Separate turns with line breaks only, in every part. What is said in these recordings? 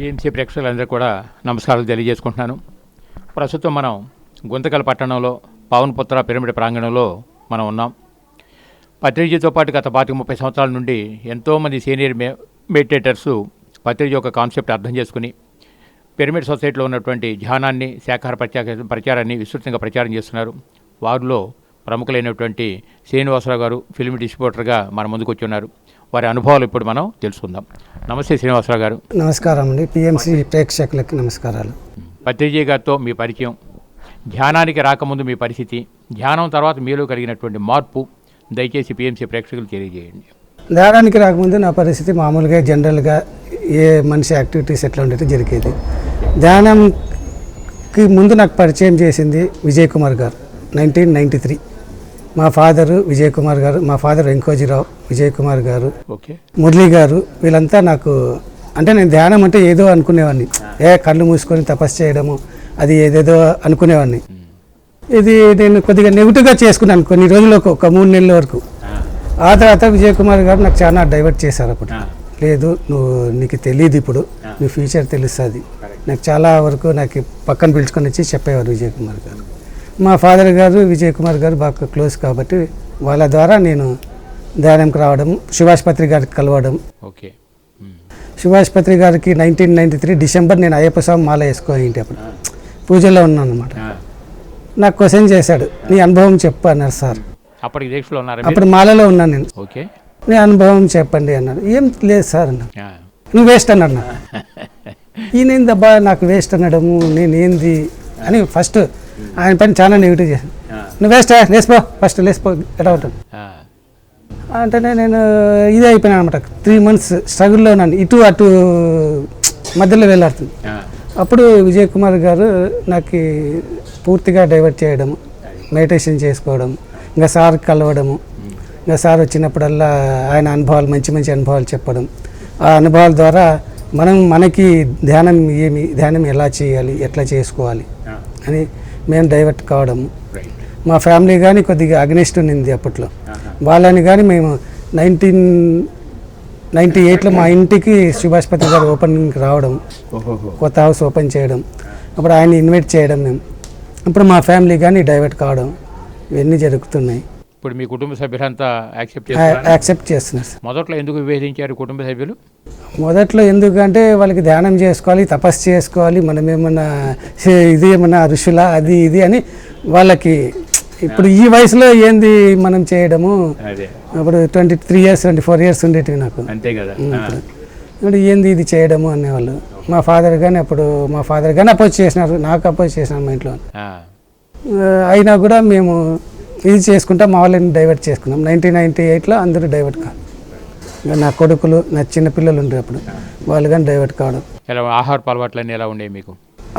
PMC ప్రేక్షకులందరూ కూడా నమస్కారాలు తెలియజేసుకుంటున్నాను. ప్రస్తుతం మనం గుంతకల్ పట్టణంలో పవన్పుత్ర పిరమిడ్ ప్రాంగణంలో మనం ఉన్నాం. పత్రిజీతో పాటు గత 30 సంవత్సరాల నుండి ఎంతోమంది సీనియర్ మెడిటేటర్స్ పత్రిజీ యొక్క కాన్సెప్ట్ అర్థం చేసుకుని పిరమిడ్ సొసైటీలో ఉన్నటువంటి ధ్యానాన్ని, శాఖాహార ప్రచారాన్ని విస్తృతంగా ప్రచారం చేస్తున్నారు. వారిలో ప్రముఖులైనటువంటి శ్రీనివాసరావు గారు ఫిల్మ్ డిస్ట్రిబ్యూటర్గా మన ముందుకు వచ్చి ఉన్నారు. వారి అనుభవాలు ఇప్పుడు మనం తెలుసుకుందాం. నమస్తే శ్రీనివాసరావు గారు.
నమస్కారం అండి. PMC ప్రేక్షకులకి నమస్కారాలు.
పత్రిజీ గారితో మీ పరిచయం, ధ్యానానికి రాకముందు మీ పరిస్థితి, ధ్యానం తర్వాత మీలో కలిగినటువంటి మార్పు దయచేసి PMC ప్రేక్షకులు తెలియజేయండి.
ధ్యానానికి రాకముందు నా పరిస్థితి మామూలుగా జనరల్గా ఏ మనిషి యాక్టివిటీస్ ఎట్లా ఉండేది జరిగేది. ధ్యానంకి ముందు నాకు పరిచయం చేసింది విజయ్ కుమార్ గారు 1993. మా ఫాదరు విజయ్ కుమార్ గారు, మా ఫాదర్ వెంకోజీరావు, విజయ్ కుమార్ గారు, మురళీ గారు, వీళ్ళంతా నాకు అంటే నేను ధ్యానం అంటే ఏదో అనుకునేవాడిని. కళ్ళు మూసుకొని తపస్సు చేయడము అది ఏదేదో అనుకునేవాడిని. ఇది నేను కొద్దిగా నెగిటివ్గా చేసుకున్నాను కొన్ని రోజులకు, ఒక 3 నెలల వరకు. ఆ తర్వాత విజయ్ కుమార్ గారు నాకు చాలా డైవర్ట్ చేశారు. అప్పుడు లేదు, నీకు తెలియదు, ఇప్పుడు నీ ఫ్యూచర్ తెలుస్తుంది. నాకు చాలా వరకు నాకు పక్కన పిలుచుకొని వచ్చి చెప్పేవారు విజయ్ కుమార్ గారు. మా ఫాదర్ గారు విజయ్ కుమార్ గారు బాగా క్లోజ్ కాబట్టి వాళ్ళ ద్వారా నేను ధ్యానంకి రావడం, సుభాష్పత్రి గారికి కలవడం.
ఓకే.
సుభాష్పత్రి గారికి 1993 డిసెంబర్ నేను అయ్యప్ప స్వామి మాల వేసుకొని అప్పుడు పూజలో ఉన్నాను అనమాట. నాకు క్వశ్చన్ చేశాడు, నీ అనుభవం చెప్పు అన్నారు సార్. అప్పుడు మాలలో ఉన్నాను నేను.
ఓకే.
నీ అనుభవం చెప్పండి అన్నారు. ఏం లేదు సార్ అన్నారు. నువ్వు వేస్ట్ అన్నాడు. నాకు ఈయనేందబ్బా నాకు వేస్ట్ అనడము, నేనేంది అని ఫస్ట్ ఆయన పైన చాలా నెగిటివ్ చేశాను. నువ్వు వేస్ట్, లేసిపో ఫస్ట్, లేసిపో ఎలా ఉంటుంది అంటేనే నేను ఇదే అయిపోయినా అనమాట. 3 months స్ట్రగుల్లో ఉన్నాను, ఇటు అటు మధ్యలో వెళ్ళాడుతుంది. అప్పుడు విజయ్ కుమార్ గారు నాకు పూర్తిగా డైవర్ట్ చేయడము, మెడిటేషన్ చేసుకోవడం, ఇంకా సార్ కలవడము, ఇంకా సార్ వచ్చినప్పుడల్లా ఆయన అనుభవాలు, మంచి మంచి అనుభవాలు చెప్పడం. ఆ అనుభవాల ద్వారా మనకి ధ్యానం ఎలా చేయాలి, ఎట్లా చేసుకోవాలి అని మేము డైవర్ట్ కావడము. మా ఫ్యామిలీ కానీ కొద్దిగా అగ్నిస్ట్ ఉన్నింది అప్పట్లో. వాళ్ళని కానీ మేము 1998లో మా ఇంటికి సుభాష్పతి గారు ఓపెనింగ్కి రావడం, కొత్త హౌస్ ఓపెన్ చేయడం, అప్పుడు ఆయన ఇన్వైట్ చేయడం, మేము అప్పుడు మా ఫ్యామిలీ కానీ డైవర్ట్ కావడం, ఇవన్నీ జరుగుతున్నాయి.
ఇప్పుడు మీ కుటుంబ సభ్యులంతా
యాక్సెప్ట్ చేస్తున్నారు.
మొదట్లో ఎందుకు విభేదించారు కుటుంబ సభ్యులు?
మొదట్లో ఎందుకంటే వాళ్ళకి ధ్యానం చేసుకోవాలి, తపస్సు చేసుకోవాలి, మనం ఏమన్నా ఇది ఏమన్నా ఋషుల అది ఇది అని వాళ్ళకి. ఇప్పుడు ఈ వయసులో ఏంది మనం చేయడము, అప్పుడు 23 years 24 years ఉండేటివి నాకు.
అంతే కదా.
ఇప్పుడు ఏంది ఇది చేయడము అనేవాళ్ళు. మా ఫాదర్ కానీ అపోజ్ చేసినారు, నాకు అపోజ్ చేసినారు మా ఇంట్లో. అయినా కూడా మేము ఇది చేసుకుంటా మా వాళ్ళని డైవర్ట్ చేసుకున్నాం. 1998లో అందరూ డైవర్ట్ కాదు. నా కొడుకులు, నా చిన్న పిల్లలు ఉండే అప్పుడు వాళ్ళు కానీ డైవర్ట్ కావడం.
ఆహార అలవాట్లన్నీ ఎలా ఉండేవి మీకు?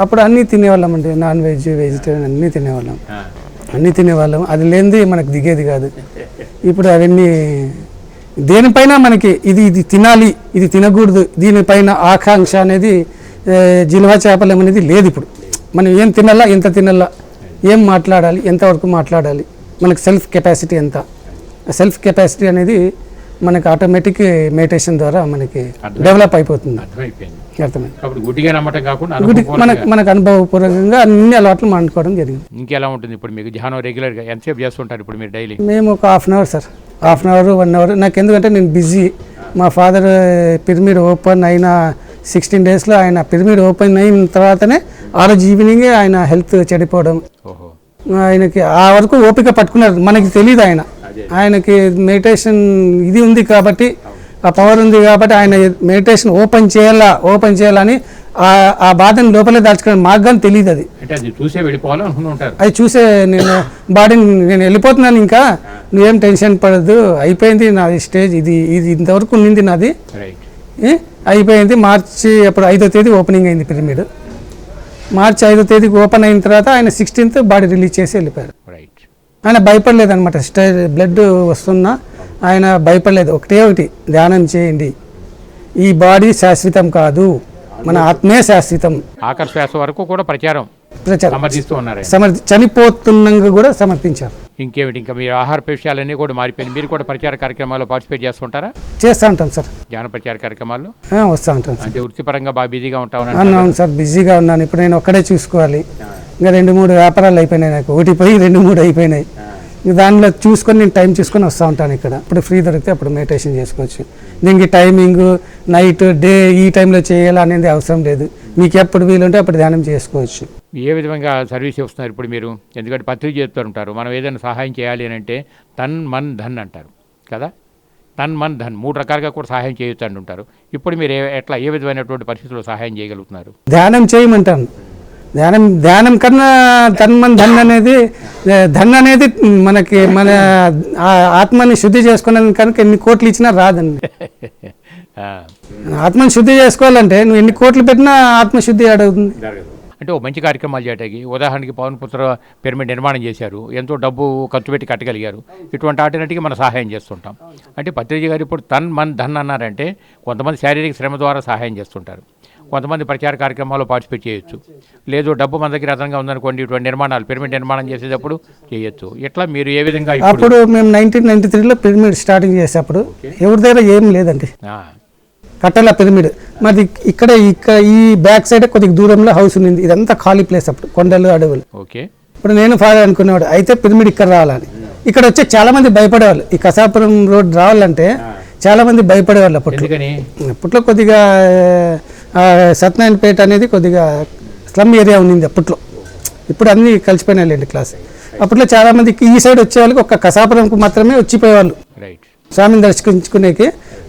అప్పుడు అన్నీ తినేవాళ్ళం అండి, నాన్ వెజ్, వెజిటేరియన్ అన్నీ తినేవాళ్ళం. అది లేనిది మనకు దిగేది కాదు. ఇప్పుడు అవన్నీ దేనిపైన మనకి ఇది తినాలి, ఇది తినకూడదు, దీనిపైన ఆకాంక్ష అనేది, జిల్వా చేపలం అనేది లేదు. ఇప్పుడు మనం ఏం తినాలా, ఎంత తినాలా, ఏం మాట్లాడాలి, ఎంతవరకు మాట్లాడాలి, మనకు సెల్ఫ్ కెపాసిటీ ఎంత. సెల్ఫ్ కెపాసిటీ అనేది మనకి ఆటోమేటిక్ మెడిటేషన్ ద్వారా మనకి డెవలప్ అయిపోతుంది. మనకు అనుభవపూర్వకంగా అన్ని అలవాట్లు మానుకోవడం జరిగింది.
ఇంకెలా ఉంటుంది ఇప్పుడు మీకు ధ్యానం రెగ్యులర్గా ఎంతసేపు చేస్తుంటారు ఇప్పుడు మీరు డైలీ?
మేము ఒక 1/2 hour సార్, 1/2 hour 1 hour. నాకు ఎందుకంటే నేను బిజీ. మా ఫాదర్ పిరమిడ్ ఓపెన్ అయిన 16 daysలో ఆయన పిరమిడ్ ఓపెన్ అయిన తర్వాతనే ఆ రోజు ఈవినింగే ఆయన హెల్త్ చెడిపోవడం. ఆయనకి ఆ వరకు ఓపిక పట్టుకున్నారు, మనకి తెలియదు. ఆయనకి మెడిటేషన్ ఇది ఉంది కాబట్టి, ఆ పవర్ ఉంది కాబట్టి ఆయన మెడిటేషన్ ఓపెన్ చేయాలని ఆ బాధని లోపలే దాచుకోవడం మాకు కానీ తెలియదు. అది చూసే నేను వెళ్ళిపోతున్నాను, ఇంకా నువ్వేం టెన్షన్ పడద్దు, అయిపోయింది నాది స్టేజ్, ఇది ఇంతవరకు ఉన్నింది నాది, అయిపోయింది. మార్చి అప్పుడు 5వ తేదీ ఓపెనింగ్ అయింది పిరమిడ్. మార్చి 5వ తేదీకి ఓపెన్ అయిన తర్వాత ఆయన 16th బాడీ రిలీజ్ చేసి వెళ్ళిపోయారు. ఆయన భయపడలేదు అనమాట. బ్లడ్ వస్తున్నా ఆయన భయపడలేదు. ఒకటి ధ్యానం చేయండి, ఈ బాడీ శాశ్వతం కాదు, మన ఆత్మే శాశ్వతం.
ఆఖరి శ్వాస వరకు కూడా ప్రచారం చనిపోతున్నా
కూడా సమర్థించారు.
ఇంకేమిటి, ఇంకా మీ ఆహార విషయాలన్నీ కూడా మారిపోయింది. మీరు కూడా ప్రచార కార్యక్రమాల్లో పార్టిసిపేట్ చేస్తుంటారా?
చేస్తూ ఉంటాం సార్.
ధ్యాన ప్రచార కార్యక్రమాల్లో
వస్తూ ఉంటాం.
అంటే వృత్తిపరంగా బాగా బిజీగా ఉంటాను.
అవును సార్, బిజీగా ఉన్నాను. ఇప్పుడు నేను ఒక్కడే చూసుకోవాలి. ఇంకా 2-3 వ్యాపారాలు అయిపోయినాయి నాకు. ఒకటి పోయి 2-3 అయిపోయినాయి. దానిలో చూసుకొని నేను టైం చూసుకొని వస్తూ ఉంటాను ఇక్కడ. ఇప్పుడు ఫ్రీ దొరికితే అప్పుడు మెడిటేషన్ చేసుకోవచ్చు. దీనికి టైమింగ్ నైట్ డే ఈ టైంలో చేయాలి అనేది అవసరం లేదు. మీకు ఎప్పుడు వీలుంటే అప్పుడు ధ్యానం చేసుకోవచ్చు.
ఏ విధంగా సర్వీస్ చేస్తున్నారు ఇప్పుడు మీరు? ఎందుకంటే పత్రిక చేస్తూ ఉంటారు, మనం ఏదైనా సహాయం చేయాలి అని అంటే తన్ మన్ ధన్ అంటారు కదా. తన్ మన్ ధన్ 3 రకాలుగా కూడా సహాయం చేయొచ్చు అంటుంటారు. ఇప్పుడు మీరు ఎట్లా ఏ విధమైనటువంటి పరిస్థితుల్లో సహాయం చేయగలుగుతున్నారు?
ధ్యానం చేయమంటాను. ధ్యానం కన్నా ధన్ అనేది మనకి మన ఆత్మని శుద్ధి చేసుకునేది కనుక ఎన్ని కోట్లు ఇచ్చినా రాదండి. ఆత్మని శుద్ధి చేసుకోవాలంటే నువ్వు ఎన్ని కోట్లు పెట్టినా ఆత్మశుద్ధి అడుగుతుంది.
అంటే ఓ మంచి కార్యక్రమాలు చేయడానికి, ఉదాహరణకి పవన్పుత్ర పిరమిడ్ నిర్మాణం చేశారు, ఎంతో డబ్బు ఖర్చు పెట్టి కట్టగలిగారు. ఇటువంటి ఆటోనటికి మనం సహాయం చేస్తుంటాం. అంటే పత్రిజీ గారు ఇప్పుడు తన్ మన్ ధన్ అన్నారంటే కొంతమంది శారీరక శ్రమ ద్వారా సహాయం చేస్తుంటారు, కొంతమంది ప్రచార కార్యక్రమాల్లో పార్టిసిపేట్ చేయొచ్చు. లేదు డబ్బు మన దగ్గర అదనంగా ఉందనుకోండి, ఇటువంటి నిర్మాణాలు పిరమిడ్ నిర్మాణం చేసేటప్పుడు చేయొచ్చు. ఇట్లా మీరు ఏ విధంగా?
అప్పుడు మేము 1993లో పిరమిడ్ స్టార్టింగ్ చేసేటప్పుడు ఎవరి దగ్గర ఏం లేదండి, కట్టల పిరమిడ్ మాది. ఇక్కడ ఈ బ్యాక్ సైడ్ కొద్దిగా దూరంలో హౌస్ ఉంది. ఇదంతా ఖాళీ ప్లేస్ అప్పుడు, కొండలు అడవులు.
ఓకే.
ఇప్పుడు నేను ఫాదర్ అనుకునేవాడు అయితే పిరమిడ్ ఇక్కడ రావాలని. ఇక్కడ వచ్చే చాలా మంది భయపడేవాళ్ళు. ఈ కసాపురం రోడ్ రావాలంటే చాలా మంది భయపడేవాళ్ళు అప్పట్లో. కొద్దిగా సత్యనారాయణపేట అనేది కొద్దిగా స్లమ్ ఏరియా ఉండింది అప్పట్లో. ఇప్పుడు అన్నీ కలిసిపోయినాయండి క్లాస్. అప్పట్లో చాలా మందికి ఈ సైడ్ వచ్చే వాళ్ళకి ఒక కసాపురంకు మాత్రమే వచ్చిపోయేవాళ్ళు, స్వామిని దర్శించుకునేకి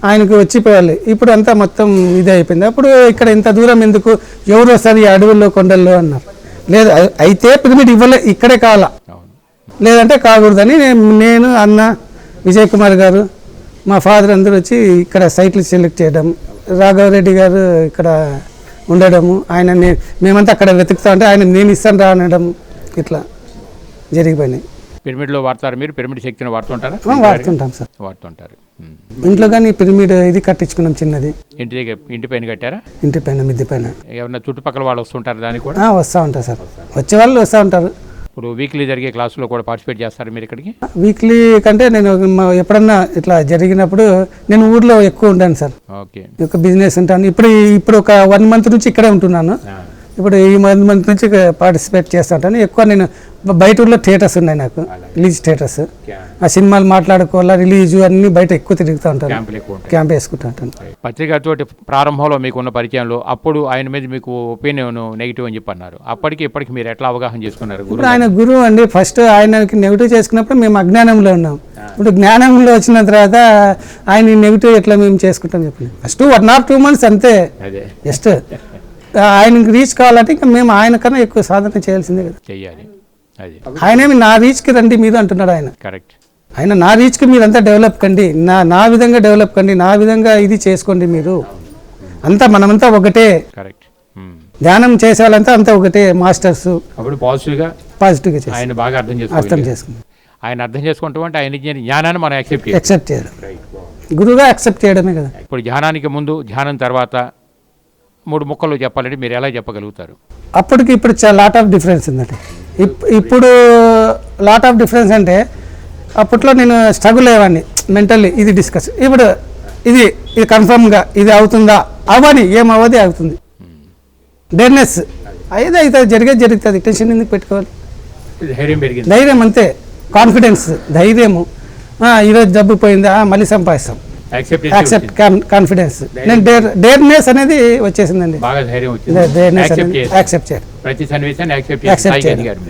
ఆయనకు వచ్చిపోవాలి. ఇప్పుడు అంతా మొత్తం ఇదే అయిపోయింది. అప్పుడు ఇక్కడ ఇంత దూరం ఎందుకు, ఎవరు వస్తారు ఈ అడవుల్లో కొండల్లో అన్నారు. లేదు అయితే పిరమిడ్ ఇక్కడే కావాలా, లేదంటే కాకూడదని నేను అన్న విజయ్ కుమార్ గారు మా ఫాదర్ అందరూ వచ్చి ఇక్కడ సైట్లు సెలెక్ట్ చేయడం, రాఘవరెడ్డి గారు ఇక్కడ ఉండడము, ఆయన మేమంతా అక్కడ వెతుకుతా ఉంటే ఆయన నేను ఇస్తాను రా అనడం, ఇట్లా జరిగిపోయినాయి.
పిరమిడ్లో వాడతారు మీరు? పిరమిడ్ శక్తిని వాడుతుంటారా?
వాడుతుంటాం సార్.
వాడుతుంటారు.
ఇంట్లో కానీ పిరమిడ్ ఇది కట్టించుకున్నాం చిన్నది.
ఇంటి పైన కట్టారా?
ఇంటి పైన, మిద్ది పైన.
ఏమన్నా చుట్టుపక్కల వాళ్ళు వస్తుంటారు దానికి కూడా?
వస్తూ ఉంటారు సార్, వచ్చే వాళ్ళు వస్తూ ఉంటారు.
ఇప్పుడు వీక్లీ జరిగే క్లాసులో కూడా పార్టిసిపేట్ చేస్తారు మీరు ఇక్కడికి?
వీక్లీ కంటే నేను ఎప్పుడన్నా ఇట్లా జరిగినప్పుడు నేను ఊర్లో ఎక్కువ ఉంటాను సార్.
ఓకే.
ఒక బిజినెస్ ఉంటాను. ఇప్పుడు ఒక 1 మంత్ నుంచి ఇక్కడే ఉంటున్నాను. ఇప్పుడు ఈ 1 మంత్ నుంచి పార్టిసిపేట్ చేస్తూ ఉంటాను. ఎక్కువ నేను బయట ఊళ్ళో థియేటర్స్ ఉన్నాయి నాకు, రిలీజ్ థియేటర్స్. ఆ సినిమాలు మాట్లాడుకోవాలా, రిలీజ్ అన్ని బయట ఎక్కువ తిరుగుతూ ఉంటాను, క్యాంప్ వేసుకుంటూ ఉంటాను.
పత్రికతో ప్రారంభంలో మీకున్న పరిచయంలో అప్పుడు ఆయన మీద మీకు ఒపీనియన్ నెగిటివ్ అని చెప్పి అన్నారు. అప్పటికి ఇప్పటికి మీరు ఎట్లా అవగాహన చేసుకున్నారు?
ఇప్పుడు ఆయన గురువు అండి. ఫస్ట్ ఆయనకి నెగిటివ్ చేసుకున్నప్పుడు మేము అజ్ఞానంలో ఉన్నాం. ఇప్పుడు జ్ఞానంలో వచ్చిన తర్వాత ఆయన నెగిటివ్ ఎట్లా మేము చేసుకుంటాం చెప్పండి. ఫస్ట్ 1 or 2 months అంతే. జస్ట్ ఆయనకి రీచ్ కావాలంటే ఇంకా మేము ఆయన కన్నా ఎక్కువ సాధన చేయాల్సిందే కదా.
చెయ్యాలి.
ఆయనేమి నా రీచ్కి రండి మీరు అంటున్నాడు ఆయన.
కరెక్ట్.
ఆయన నా రీచ్కి మీరంతా డెవలప్ కండి, నా విధంగా డెవలప్ కండి, నా విధంగా ఇది చేసుకోండి మీరు. అంతా మనమంతా ఒకటే.
కరెక్ట్.
ధ్యానం చేసే వాళ్ళంతా అంతా ఒకటే మాస్టర్స్.
అప్పుడు పాజిటివ్గా ఆయన బాగా అర్థం చేసుకుంటాం. ఆయన అర్థం చేసుకుంటాం అంటే ఆయన జ్ఞానాన్ని మనం యాక్సెప్ట్
చేయడం, గురువుగా యాక్సెప్ట్ చేయడమే కదా.
ఇప్పుడు ధ్యానానికి ముందు, ధ్యానం తర్వాత 3 ముక్కలు చెప్పాలంటే మీరు ఎలా చెప్పగలుగుతారు?
అప్పటికి ఇప్పుడు లాట్ ఆఫ్ డిఫరెన్స్ ఉందండి. ఇప్పుడు లాట్ ఆఫ్ డిఫరెన్స్ అంటే అప్పట్లో నేను స్ట్రగుల్ అయ్యేవాడిని మెంటల్లీ, ఇది డిస్కస్. ఇప్పుడు ఇది కన్ఫర్మ్గా ఇది అవుతుందా, అవని ఏమవ్వది అవుతుంది. డేర్నెస్ అయితే జరుగుతుంది. టెన్షన్ ఎందుకు పెట్టుకోవాలి? ధైర్యం అంతే, కాన్ఫిడెన్స్, ధైర్యము. ఈరోజు జబ్బు పోయిందా, మళ్ళీ సంపాదిస్తాం. Accept, confidence. నేను డేర్నెస్ అనేది వచ్చేసిందండి. యాక్సెప్ట్ చేయాలి.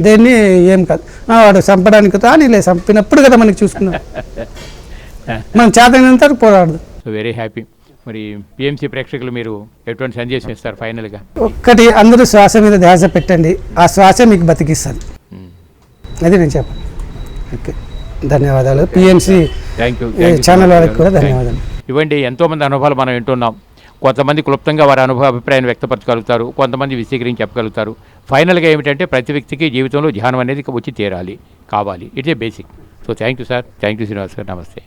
దేన్ని ఏం కాదు, వాడు చంపడానికి లేదు, చంపినప్పుడు కదా మనకి చూసుకున్నాం. మనం చేతనంతా పోరాడదు.
Very happy. మరి పిఎంసి ప్రేక్షకులు మీరు ఎటువంటి సందేశం ఇస్తారు ఫైనల్గా?
ఒక్కటి, అందరూ శ్వాస మీద ధ్యాస పెట్టండి, ఆ శ్వాస మీకు బతికిస్తాను. అది నేను చెప్పాను. ఓకే, ధన్యవాదాలు. పిఎంసి ఛానల్ వారికి కూడా ధన్యవాదాలు.
ఇవ్వండి, ఎంతోమంది అనుభవాలు మనం వింటున్నాం. కొంతమంది క్లుప్తంగా వారి అభిప్రాయాన్ని వ్యక్తపరచగలుగుతారు, కొంతమంది విశదీకరించి చెప్పగలుగుతారు. ఫైనల్గా ఏమిటంటే ప్రతి వ్యక్తికి జీవితంలో ధ్యానం అనేది వచ్చి తీరాలి, కావాలి. It's a basic. So thank you sir. Thank you Srinivas గారు. నమస్తే.